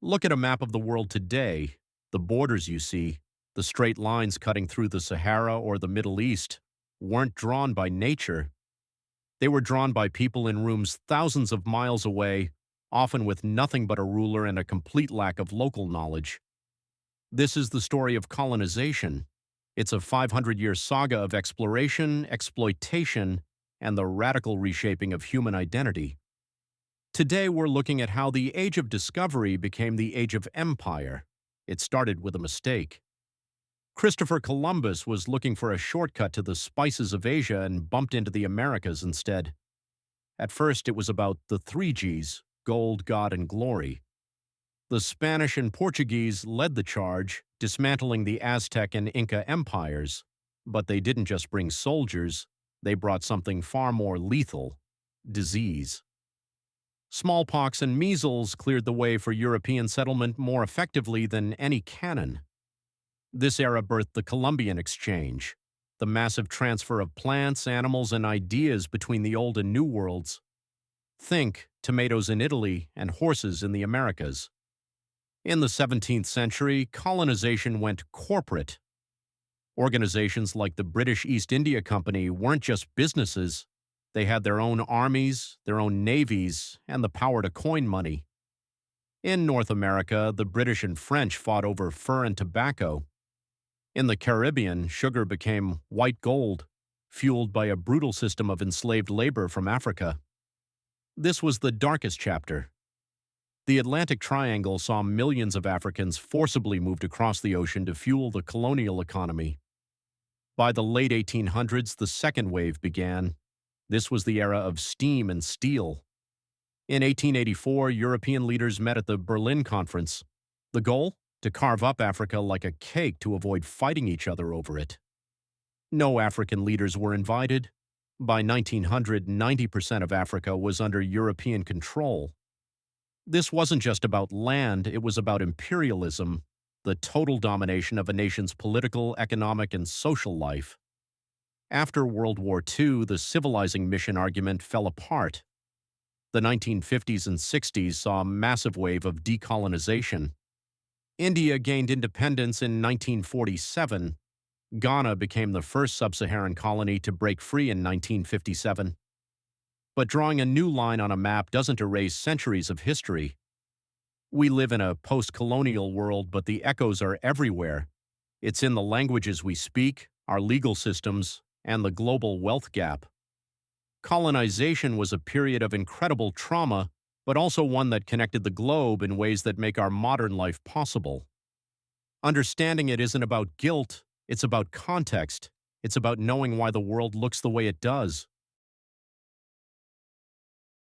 Look at a map of the world today. The borders you see, the straight lines cutting through the Sahara or the Middle East, weren't drawn by nature. They were drawn by people in rooms thousands of miles away, often with nothing but a ruler and a complete lack of local knowledge. This is the story of colonization. It's a 500-year saga of exploration, exploitation, and the radical reshaping of human identity. Today, we're looking at how the age of discovery became the age of empire. It started with a mistake. Christopher Columbus was looking for a shortcut to the spices of Asia and bumped into the Americas instead. At first, it was about the three G's: gold, God, and glory. The Spanish and Portuguese led the charge, dismantling the Aztec and Inca empires. But they didn't just bring soldiers, they brought something far more lethal: disease. Smallpox and measles cleared the way for European settlement more effectively than any cannon. This era birthed the Columbian Exchange, the massive transfer of plants, animals, and ideas between the Old and New Worlds. Think tomatoes in Italy and horses in the Americas. In the 17th century, colonization went corporate. Organizations like the British East India Company weren't just businesses. They had their own armies, their own navies, and the power to coin money. In North America, the British and French fought over fur and tobacco. In the Caribbean, sugar became white gold, fueled by a brutal system of enslaved labor from Africa. This was the darkest chapter. The Atlantic Triangle saw millions of Africans forcibly moved across the ocean to fuel the colonial economy. By the late 1800s, the second wave began. This was the era of steam and steel. In 1884, European leaders met at the Berlin Conference. The goal? To carve up Africa like a cake to avoid fighting each other over it. No African leaders were invited. By 1900, 90% of Africa was under European control. This wasn't just about land, it was about imperialism, the total domination of a nation's political, economic, and social life. After World War II, the civilizing mission argument fell apart. The 1950s and 60s saw a massive wave of decolonization. India gained independence in 1947. Ghana became the first sub-Saharan colony to break free in 1957. But drawing a new line on a map doesn't erase centuries of history. We live in a post-colonial world, but the echoes are everywhere. It's in the languages we speak, our legal systems, and the global wealth gap. Colonization was a period of incredible trauma, but also one that connected the globe in ways that make our modern life possible. Understanding it isn't about guilt, it's about context. It's about knowing why the world looks the way it does.